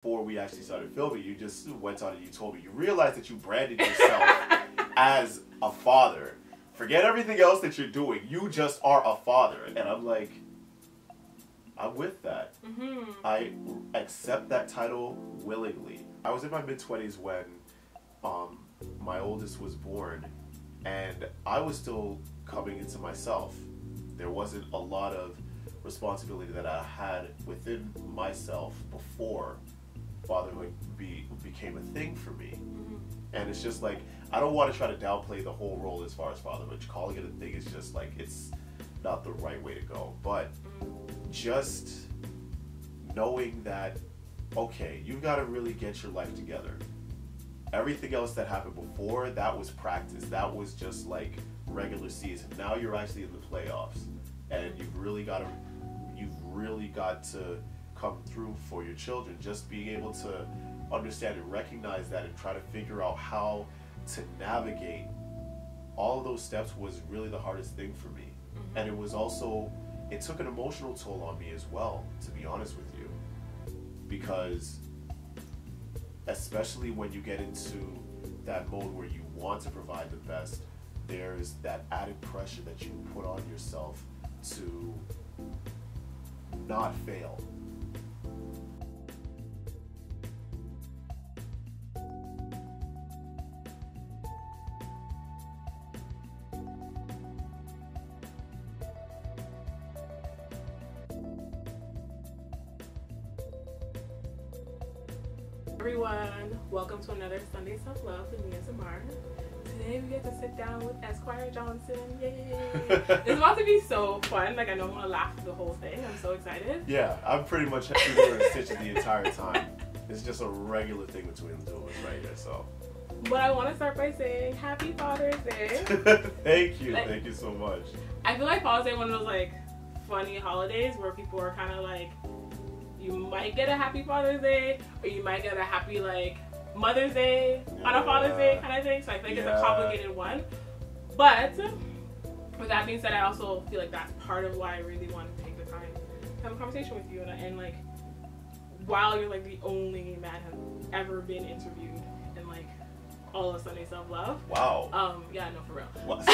before we actually started filming, you just went on and you told me you realized that you branded yourself as a father. Forget everything else that you're doing. You just are a father. And I'm like, I'm with that. Mm-hmm. I accept that title willingly. I was in my mid-20s when my oldest was born, and I was still coming into myself. There wasn't a lot of responsibility that I had within myself before fatherhood became a thing for me. Mm-hmm. And it's just like, I don't want to try to downplay the whole role as far as fatherhood. Calling it a thing is just like, it's not the right way to go. But just knowing that, okay, you've got to really get your life together. Everything else that happened before, that was practice. That was just like regular season. Now you're actually in the playoffs, and you've really got to come through for your children. Just being able to understand and recognize that and try to figure out how to navigate all of those steps was really the hardest thing for me. Mm-hmm. And it was also, it took an emotional toll on me as well, to be honest with you, because especially when you get into that mode where you want to provide the best, there's that added pressure that you put on yourself to not fail. Everyone, welcome to another Sunday Self-Love with me and Samar. Today we get to sit down with S-Quire Johnson. Yay! It's about to be so fun. Like, I know I'm gonna laugh the whole thing. I'm so excited. Yeah, I'm pretty much shooting and stitching the entire time. It's just a regular thing between the two of us right here, so. But I want to start by saying Happy Father's Day. Thank you. Thank you so much. I feel like Father's Day is one of those like funny holidays where people are kind of like, you might get a Happy Father's Day, or you might get a happy like Mother's Day on a Father's Day kind of thing. So I think it's a complicated one. But with that being said, I also feel like that's part of why I really wanted to take the time to have a conversation with you. And like, while you're like the only man who's ever been interviewed in like all of Sunday Self-Love. Wow. Yeah, no, for real. What?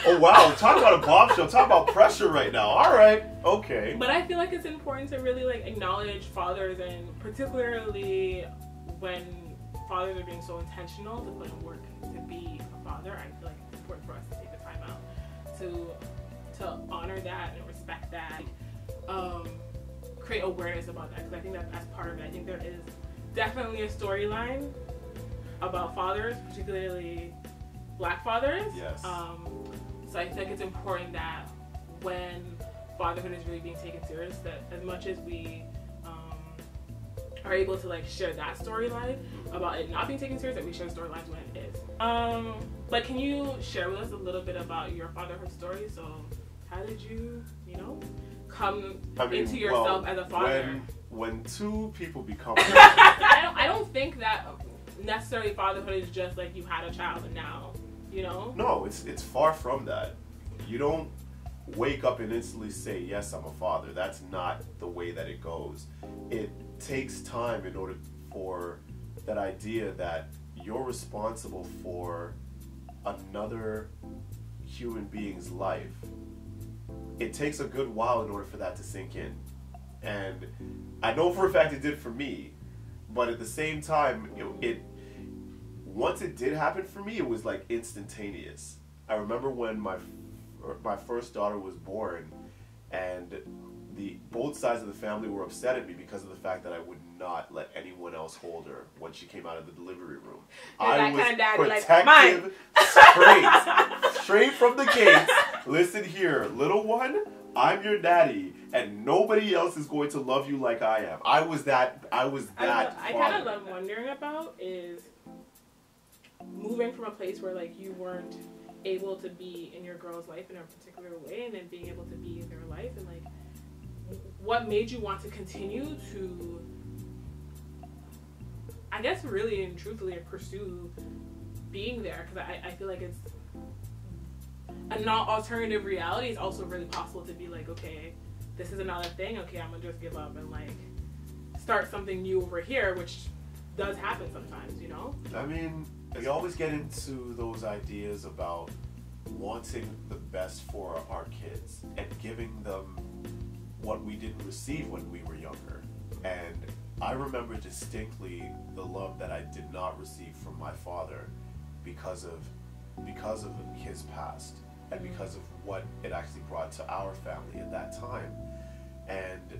Oh wow, talk about a bombshell, talk about pressure right now. Alright, okay. But I feel like it's important to really like acknowledge fathers, and particularly when fathers are being so intentional to put in work to be a father. I feel like it's important for us to take the time out to honor that and respect that. Create awareness about that, because I think that that's part of it. I think there is definitely a storyline about fathers, particularly Black fathers. Yes. So I think it's important that when fatherhood is really being taken serious, that as much as we are able to like share that storyline about it not being taken serious, that we share storylines when it is. But can you share with us a little bit about your fatherhood story? So how did you, come into yourself as a father? When two people become I don't think that necessarily fatherhood is just like you had a child and now, No, it's far from that. You don't wake up and instantly say, yes, I'm a father. That's not the way that it goes. It takes time in order for that idea that you're responsible for another human being's life. It takes a good while in order for that to sink in. And I know for a fact it did for me, but at the same time, once it did happen for me, it was like instantaneous. I remember when my first daughter was born, and both sides of the family were upset at me because of the fact that I would not let anyone else hold her when she came out of the delivery room. I was protective, straight from the gates. Listen here, little one, I'm your daddy, and nobody else is going to love you like I am. I was that. I kind of love wondering about is moving from a place where like you weren't able to be in your girl's life in a particular way, and then being able to be in their life, and like what made you want to continue to, I guess, really and truthfully pursue being there? Because I feel like it's an alternative reality. It's also really possible to be like, okay, this is another thing, okay, I'm gonna just give up and like start something new over here, which does happen sometimes, you know? I mean, we always get into those ideas about wanting the best for our kids and giving them what we didn't receive when we were younger. And I remember distinctly the love that I did not receive from my father because of his past and because of what it actually brought to our family at that time. And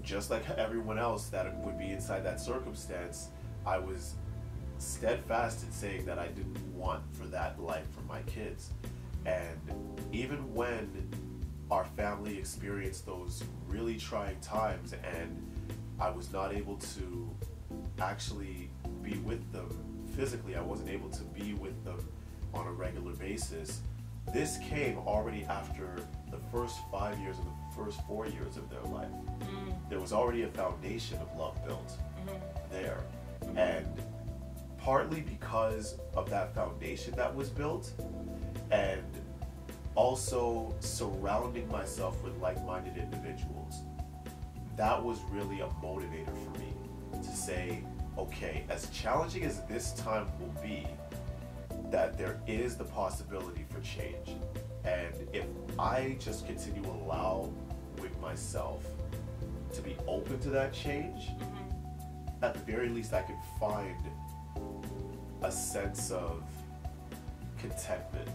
just like everyone else that would be inside that circumstance, I was steadfast in saying that I didn't want for that life for my kids. And even when our family experienced those really trying times and I was not able to actually be with them physically, I wasn't able to be with them on a regular basis, this came already after the first 5 years and the first 4 years of their life. There was already a foundation of love built there. And partly because of that foundation that was built, and also surrounding myself with like-minded individuals, that was really a motivator for me to say, okay, as challenging as this time will be, that there is the possibility for change. And if I just continue allowing myself to be open to that change, at the very least I could find a sense of contentment.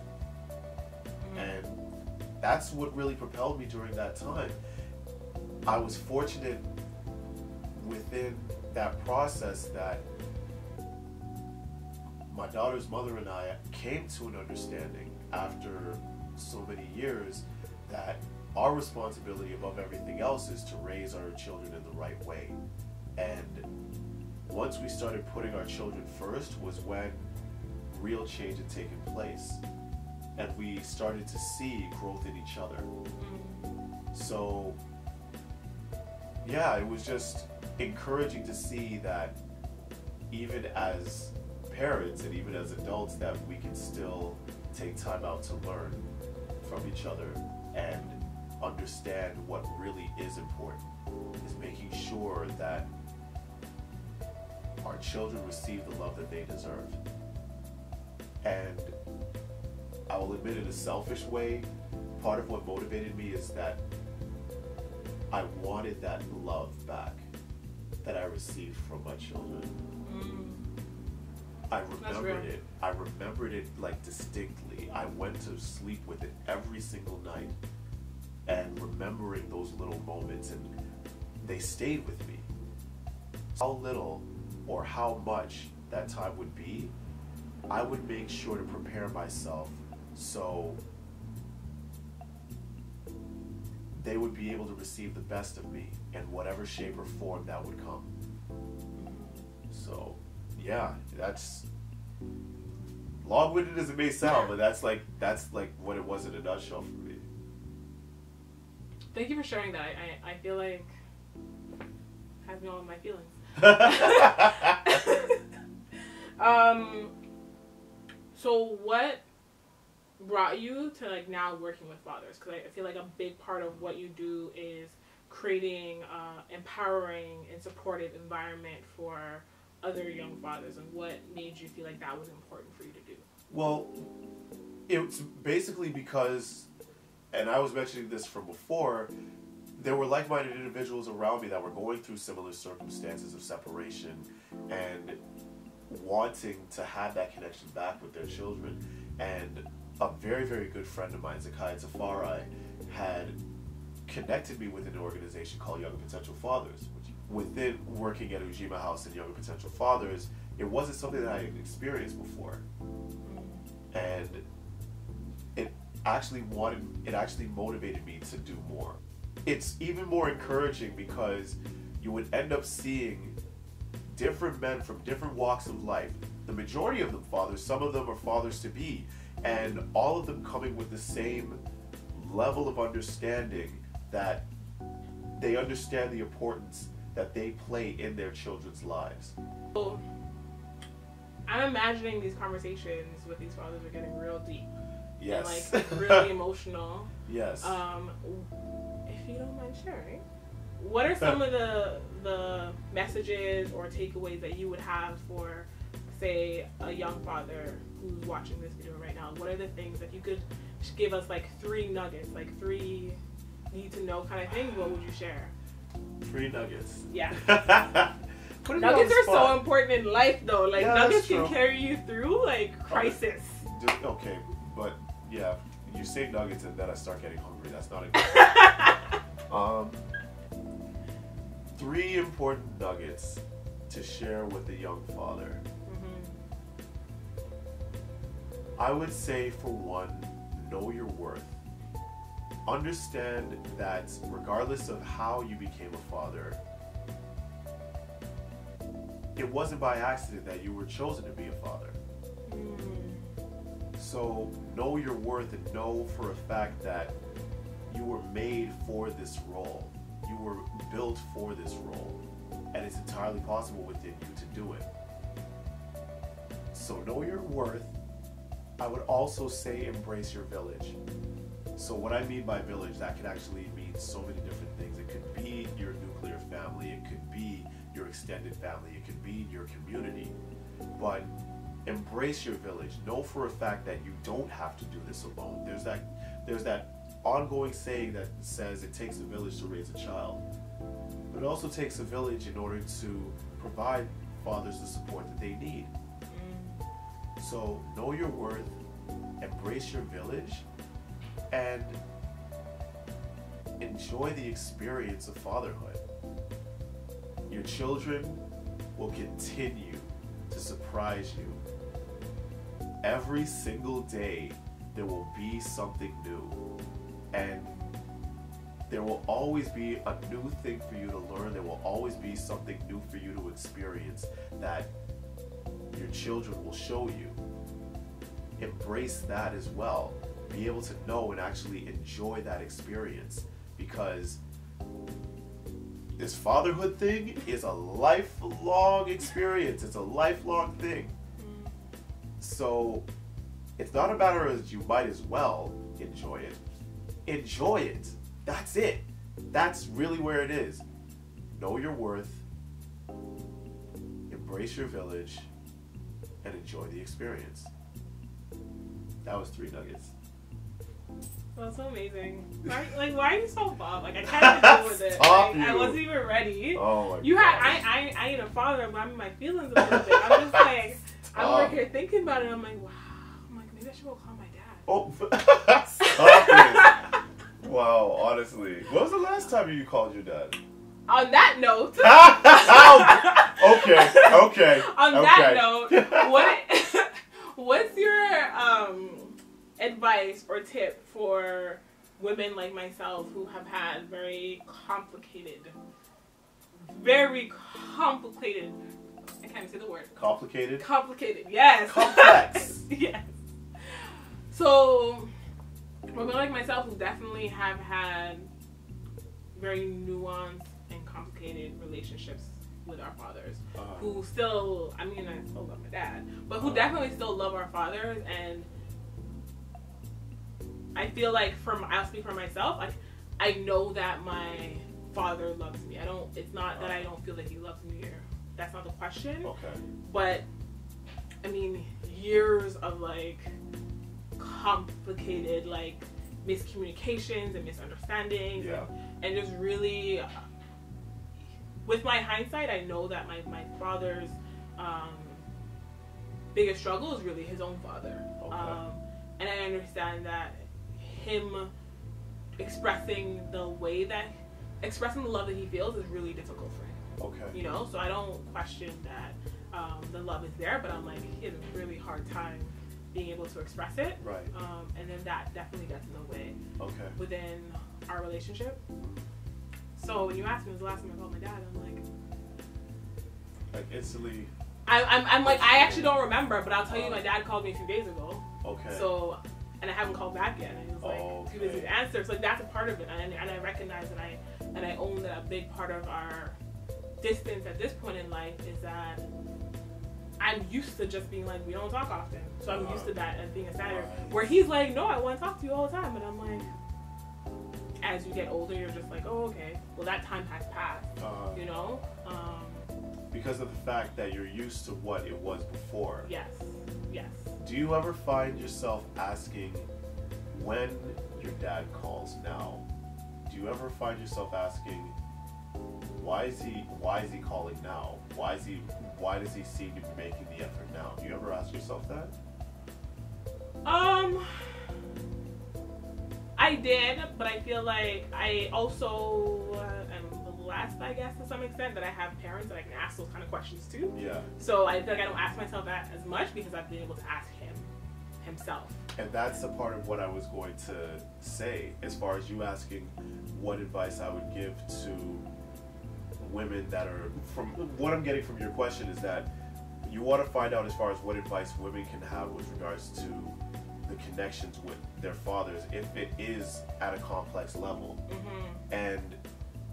And that's what really propelled me during that time. I was fortunate within that process that my daughter's mother and I came to an understanding after so many years that our responsibility above everything else is to raise our children in the right way. And once we started putting our children first was when real change had taken place. And we started to see growth in each other. So, yeah, it was just encouraging to see that even as parents and even as adults that we can still take time out to learn from each other and understand what really is important, is making sure that our children receive the love that they deserve. And I will admit, in a selfish way, part of what motivated me is that I wanted that love back that I received from my children. I remembered it. I remembered it like distinctly. I went to sleep with it every single night and remembering those little moments, and they stayed with me. How little or how much that time would be, I would make sure to prepare myself so they would be able to receive the best of me in whatever shape or form that would come. So, yeah, that's long-winded as it may sound, but that's like what it was in a nutshell for me. Thank you for sharing that. I feel like it has me all in my feelings. So what brought you to like now working with fathers? Because I feel like a big part of what you do is creating empowering and supportive environment for other young fathers, and what made you feel like that was important for you to do? Well, it's basically because, and I was mentioning this from before, there were like-minded individuals around me that were going through similar circumstances of separation and wanting to have that connection back with their children. And a very, very good friend of mine, S-Quire, had connected me with an organization called Young Potential Fathers. Within working at Ujima House and Young Potential Fathers, it wasn't something that I had experienced before. And it actually motivated me to do more. It's even more encouraging because you would end up seeing different men from different walks of life. The majority of them fathers, some of them are fathers-to-be, and all of them coming with the same level of understanding that they understand the importance that they play in their children's lives. So, I'm imagining these conversations with these fathers are getting real deep. Yes. And like really emotional. Yes. If you don't mind sharing, what are some of the messages or takeaways that you would have for, say, a young father who's watching this video right now? What are the things that you could give us, like 3 nuggets, like 3 need to know kind of things? What would you share? 3 nuggets. Yeah. Nuggets are so important in life, though. Like, yeah, nuggets can carry you through, like, crisis. Okay, but yeah, you say nuggets and then I start getting hungry. That's not a good 3 important nuggets to share with a young father. I would say, for one, know your worth. Understand that regardless of how you became a father, it wasn't by accident that you were chosen to be a father. So know your worth and know for a fact that you were made for this role. You were built for this role. And it's entirely possible within you to do it. So know your worth. I would also say embrace your village. So what I mean by village, that could actually mean so many different things. It could be your nuclear family. It could be your extended family. It could be your community. But embrace your village. Know for a fact that you don't have to do this alone. There's that ongoing saying that says it takes a village to raise a child. But it also takes a village in order to provide fathers the support that they need. So know your worth, embrace your village, and enjoy the experience of fatherhood. Your children will continue to surprise you. Every single day there will be something new, and there will always be a new thing for you to learn. There will always be something new for you to experience that your children will show you. Embrace that as well. Be able to know and actually enjoy that experience, because this fatherhood thing is a lifelong experience. It's a lifelong thing. So it's not a matter of you might as well enjoy it. Enjoy it. That's it. That's really where it is. Know your worth, embrace your village, and enjoy the experience. That was 3 nuggets. That's so amazing. Why are you so bummed? Like, I can't even deal with it. I wasn't even ready. Oh my God. I ain't a father, but I'm in my feelings a little bit. I'm just like, I'm over here thinking about it. I'm like, wow. I'm like, maybe I should go call my dad. Oh, stop it. Wow, honestly. When was the last time you called your dad? On that note. Okay. On that note, what's your advice or tip for women like myself who have had very complicated, I can't even say the word. Complicated? Complicated, yes. Complex. Yes. So, women like myself who definitely have had very nuanced and complicated relationships with our fathers, who still, I still love my dad, but who definitely still love our fathers. And I feel like, I'll speak for myself, like, I know that my father loves me. It's not that I don't feel that he loves me, or that's not the question. Okay. But, years of, like, complicated, like, miscommunications and misunderstandings. Yeah. And just really, with my hindsight, I know that my father's biggest struggle is really his own father. Okay. And I understand that him expressing the love that he feels is really difficult for him. Okay. You know, so I don't question that the love is there, but I'm like, he has a really hard time being able to express it. Right. And then that definitely gets in the way. Okay. Within our relationship. So when you asked me, was the last time I called my dad, I'm like instantly. I'm like, I actually don't remember, but I'll tell you, my dad called me a few days ago. Okay. So, and I haven't called back yet. And he was like, too busy to answer. So like, that's a part of it, and I recognize and I own that a big part of our distance at this point in life is that I'm used to just being like, we don't talk often. So I'm used to that as being a standard. Where he's like, no, I want to talk to you all the time, and I'm like, as you get older, you're just like, oh, okay, well, that time has passed, you know? Because of the fact that you're used to what it was before. Yes. Do you ever find yourself asking, when your dad calls now, do you ever find yourself asking, why is he calling now? Why does he seem to be making the effort now? Do you ever ask yourself that? I did, but I feel like I also am blessed, I guess, to some extent, that I have parents that I can ask those kind of questions to. Yeah. So I feel like I don't ask myself that as much because I've been able to ask him himself. And that's a part of what I was going to say, as far as you asking what advice I would give to women that are, from what I'm getting from your question is that you want to find out as far as what advice women can have with regards to the connections with their fathers if it is at a complex level. And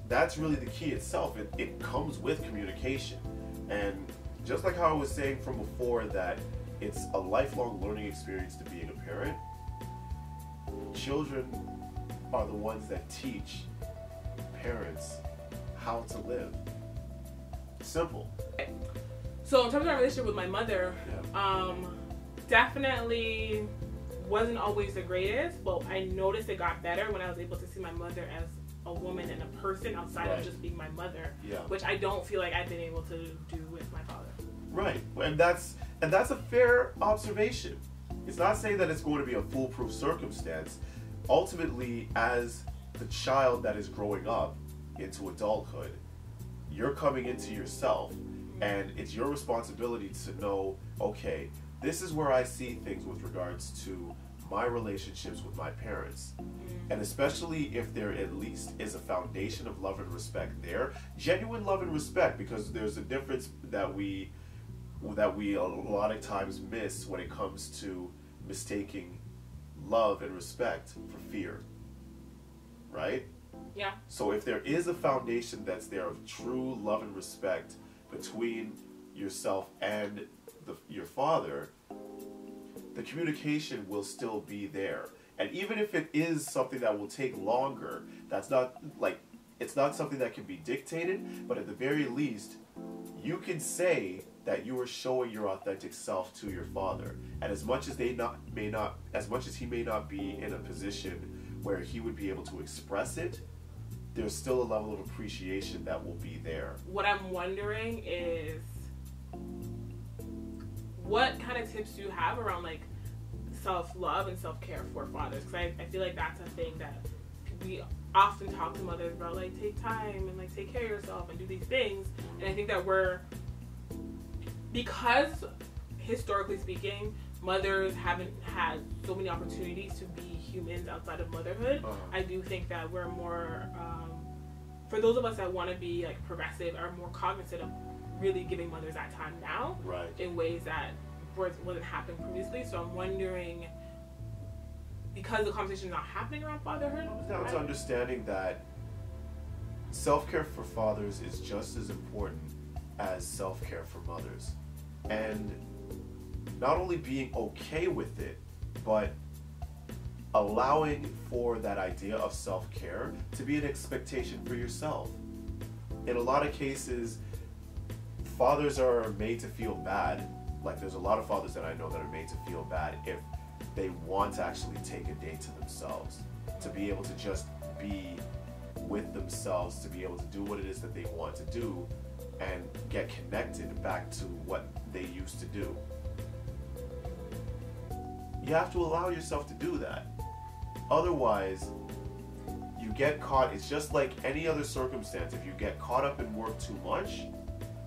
that's really the key itself. It comes with communication. And just like how I was saying from before that it's a lifelong learning experience to being a parent, children are the ones that teach parents how to live. Simple. So in terms of my relationship with my mother, definitely wasn't always the greatest, but I noticed it got better when I was able to see my mother as a woman and a person outside of just being my mother, which I don't feel like I've been able to do with my father. Right, and that's a fair observation. It's not saying that it's going to be a foolproof circumstance. Ultimately, as the child that is growing up into adulthood, you're coming into yourself, and it's your responsibility to know, okay, this is where I see things with regards to my relationships with my parents. And especially if there at least is a foundation of love and respect there, genuine love and respect, because there's a difference that we a lot of times miss when it comes to mistaking love and respect for fear, right? Yeah. So if there is a foundation that's there of true love and respect between yourself and your father, the communication will still be there. And even if it is something that will take longer, that's not like, it's not something that can be dictated, but at the very least, you can say that you are showing your authentic self to your father. And as much as he may not be in a position where he would be able to express it, there's still a level of appreciation that will be there. What I'm wondering is, what kind of tips do you have around like self-love and self-care for fathers? Because I feel like that's a thing that we often talk to mothers about, like, take time and like take care of yourself and do these things. And I think that because historically speaking, mothers haven't had so many opportunities to be humans outside of motherhood. I do think that we're more, for those of us that want to be like progressive, are more cognizant of really giving mothers that time now, in ways that wasn't happening previously. So I'm wondering, because the conversation is not happening around fatherhood, it comes down to understanding that self-care for fathers is just as important as self-care for mothers. And not only being okay with it, but allowing for that idea of self-care to be an expectation for yourself. In a lot of cases, fathers are made to feel bad. Like, there's a lot of fathers that I know that are made to feel bad if they want to actually take a day to themselves, to be able to just be with themselves, to be able to do what it is that they want to do and get connected back to what they used to do. You have to allow yourself to do that. Otherwise, you get caught. It's just like any other circumstance. If you get caught up in work too much,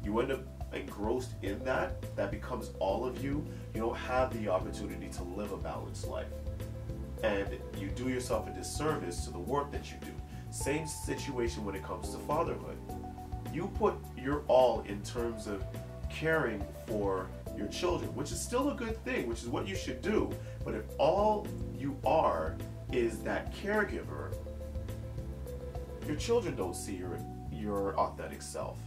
you end up engrossed in that becomes all of you. You don't have the opportunity to live a balanced life. And you do yourself a disservice to the work that you do. Same situation when it comes to fatherhood. You put your all in terms of caring for your children, which is still a good thing, which is what you should do. But if all you are is that caregiver, your children don't see your authentic self.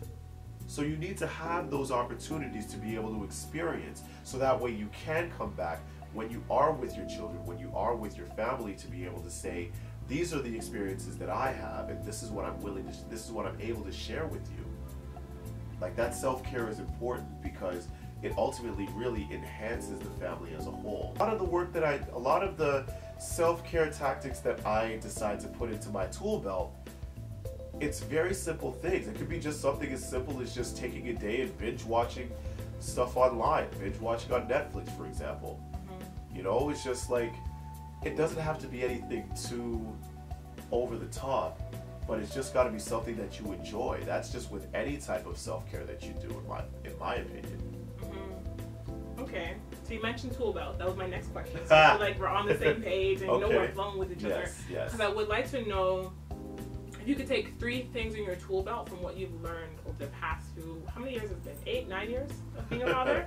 So you need to have those opportunities to be able to experience, so that way you can come back when you are with your children, when you are with your family, to be able to say, these are the experiences that I have, and this is what I'm this is what I'm able to share with you. Like, that self-care is important because it ultimately really enhances the family as a whole. A lot of the self-care tactics that I decide to put into my tool belt, it's very simple things. It could be just something as simple as just taking a day and binge watching stuff online, binge watching on Netflix, for example. You know, it's just like, it doesn't have to be anything too over the top, but it's just got to be something that you enjoy. That's just with any type of self-care that you do, in my opinion. Okay, so you mentioned tool belt. That was my next question. So I feel like we're on the same page and you know we're flowing with each other. Yes. Because I would like to know if you could take 3 things in your tool belt from what you've learned over the past few, how many years has it been? 8, 9 years of being a father?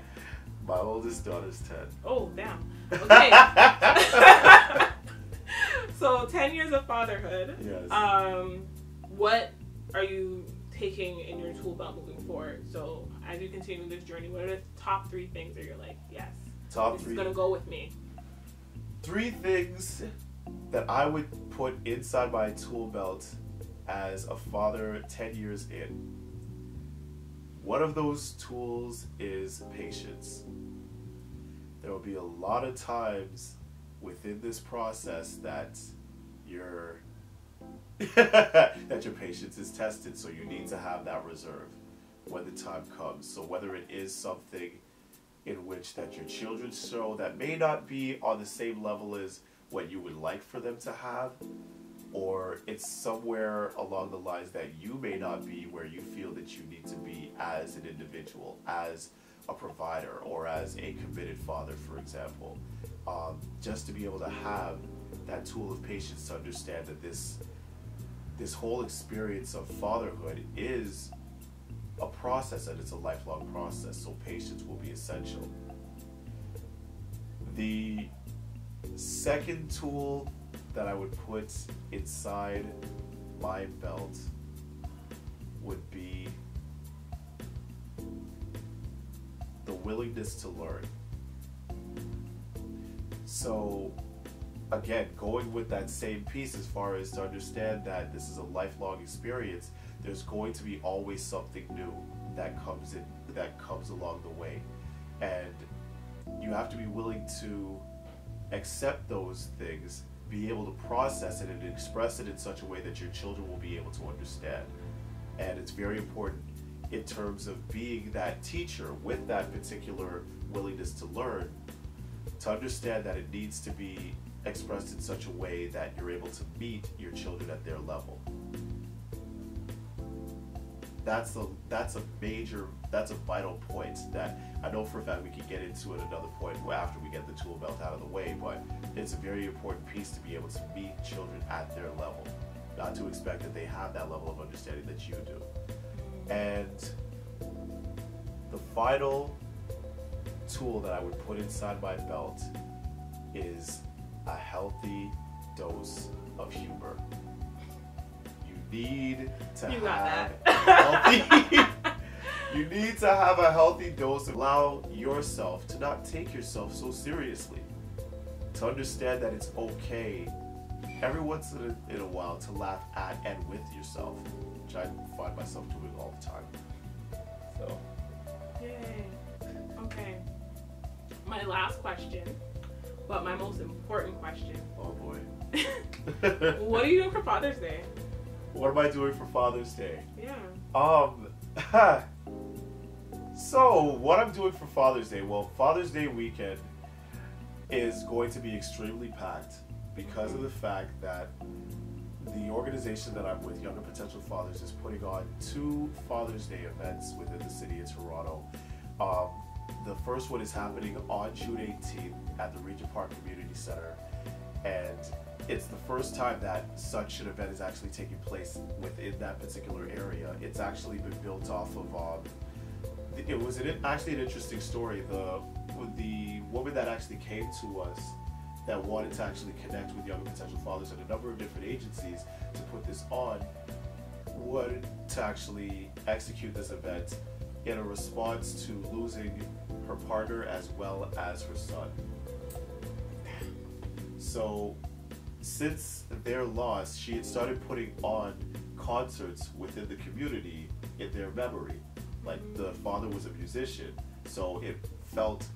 My oldest daughter's 10. Oh, damn. Okay. So 10 years of fatherhood. Yes. What are you taking in your tool belt moving forward? So as you continue this journey, what are the top 3 things that you're like, yes, this is gonna go with me? 3 things that I would put inside my tool belt as a father 10 years in. One of those tools is patience. There will be a lot of times within this process that your patience is tested, so you need to have that reserve when the time comes. So whether it is something in which that your children show that may not be on the same level as what you would like for them to have, or it's somewhere along the lines that you may not be where you feel that you need to be as an individual, as a provider, or as a committed father, for example. Just to be able to have that tool of patience to understand that this whole experience of fatherhood is a process, and it's a lifelong process, so patience will be essential. The second tool that I would put inside my belt would be the willingness to learn. So again, going with that same piece as far as to understand that this is a lifelong experience, there's going to be always something new that comes along the way, and you have to be willing to accept those things, be able to process it and express it in such a way that your children will be able to understand. And it's very important in terms of being that teacher with that particular willingness to learn, to understand that it needs to be expressed in such a way that you're able to meet your children at their level. That's a vital point that I know for a fact we can get into at another point after we get the tool belt out of the way, but it's a very important piece to be able to meet children at their level, not to expect that they have that level of understanding that you do. And the final tool that I would put inside my belt is a healthy dose of humor. You need to you need to have a healthy dose. Allow yourself to not take yourself so seriously. To understand that it's okay every once in a while to laugh at and with yourself, which I find myself doing all the time. So. Yay. Okay. My last question, but my most important question. Oh boy. What are you doing for Father's Day? What am I doing for Father's Day? Yeah. So what I'm doing for Father's Day, well, Father's Day weekend is going to be extremely packed because of the fact that the organization that I'm with, Younger Potential Fathers, is putting on 2 Father's Day events within the city of Toronto. The first one is happening on June 18th at the Regent Park Community Center, and it's the first time that such an event is actually taking place within that particular area. It's actually been built off of, it was actually an interesting story. The woman that actually came to us that wanted to actually connect with Younger Potential Fathers and a number of different agencies to put this on, wanted to actually execute this event in a response to losing her partner as well as her son. So since their loss, she had started putting on concerts within the community in their memory. Like, the father was a musician, so it felt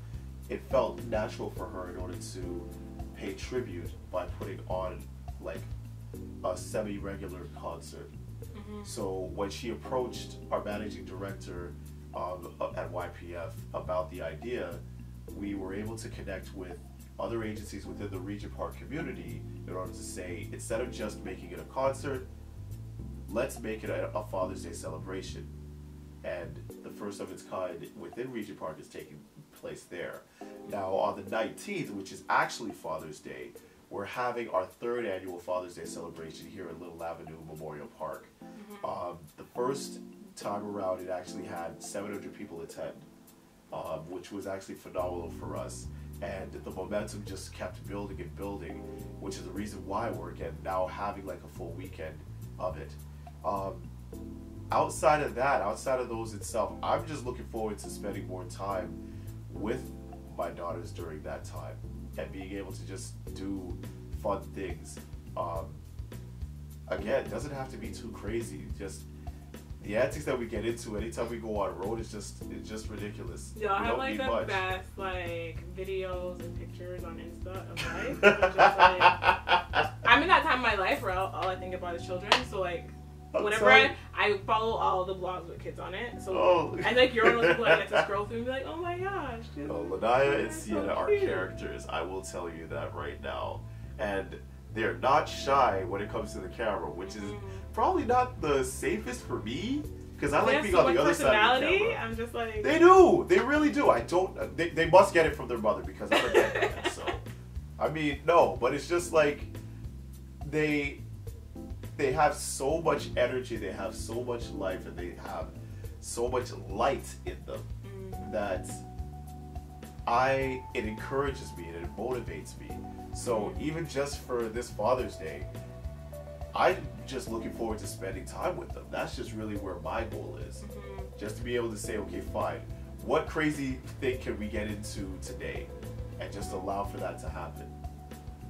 natural for her in order to pay tribute by putting on like a semi-regular concert. So when she approached our managing director at YPF about the idea, we were able to connect with other agencies within the Regent Park community in order to say, instead of just making it a concert, let's make it a Father's Day celebration. And the first of its kind within Regent Park is taking place there. Now on the 19th, which is actually Father's Day, we're having our 3rd annual Father's Day celebration here at Little Avenue Memorial Park. The first time around, it actually had 700 people attend, which was actually phenomenal for us. And the momentum just kept building and building, which is the reason why we're again now having like a full weekend of it. Outside of that, outside of those itself, I'm just looking forward to spending more time with my daughters during that time and being able to just do fun things. Again, it doesn't have to be too crazy. Just the antics that we get into anytime we go on road is just ridiculous. Yeah, I have like the best like videos and pictures on Insta of life. Just, like, I'm in that time of my life where all I think about is children. So like, whenever I follow all the blogs with kids on it, so and like you're one of those people that get to scroll through and be like, oh my gosh. Lanaya and Sienna are characters. I will tell you that right now, and they're not shy when it comes to the camera, which is probably not the safest for me because I like being on the other side of the camera. I'm just like, they do, they really do. I don't. They must get it from their mother because I'm a dad. So, I mean, no, but it's just like they have so much energy, they have so much life, and they have so much light in them that it encourages me and it motivates me. So even just for this Father's Day, I'm just looking forward to spending time with them. That's just really where my goal is. Just to be able to say, okay, fine, what crazy thing can we get into today? And just allow for that to happen.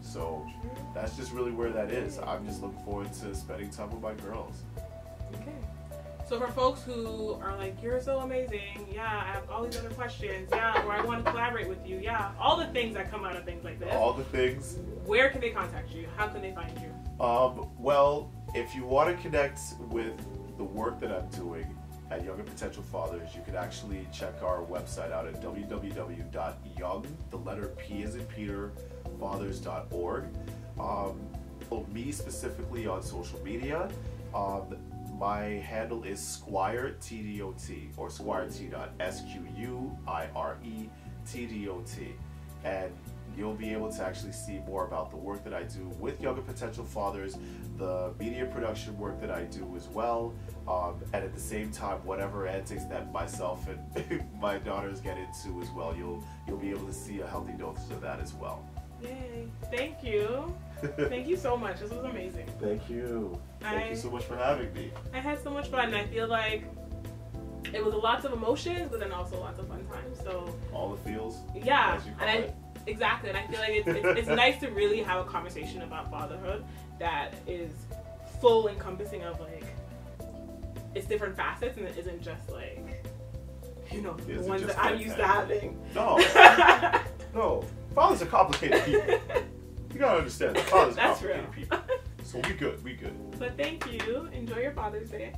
So that's just really where that is. I'm just looking forward to spending time with my girls. Okay. So for folks who are like, you're so amazing, yeah, I have all these other questions, yeah, or I want to collaborate with you, yeah, all the things that come out of things like this. All the things. Where can they contact you? How can they find you? Well, if you want to connect with the work that I'm doing at Young and Potential Fathers, you can actually check our website out at www.young, the letter P as in Peter, fathers.org. Me specifically on social media, my handle is S-Quire TDOT or S-Quire SQUIRE and you'll be able to actually see more about the work that I do with Young and Potential Fathers, the media production work that I do as well, and at the same time, whatever antics that myself and my daughters get into as well, you'll be able to see a healthy dose of that as well. Yay! Thank you. Thank you so much. This was amazing. Thank you. Thank you so much for having me. I had so much fun, and I feel like it was lots of emotions, but then also lots of fun times. So all the feels. Yeah, exactly. And I feel like it's nice to really have a conversation about fatherhood that is full encompassing of like its different facets, and it isn't just like the ones that I'm used to having. No, no. Fathers are complicated people. You gotta understand. Fathers are complicated people. So we good. We good. But thank you. Enjoy your Father's Day.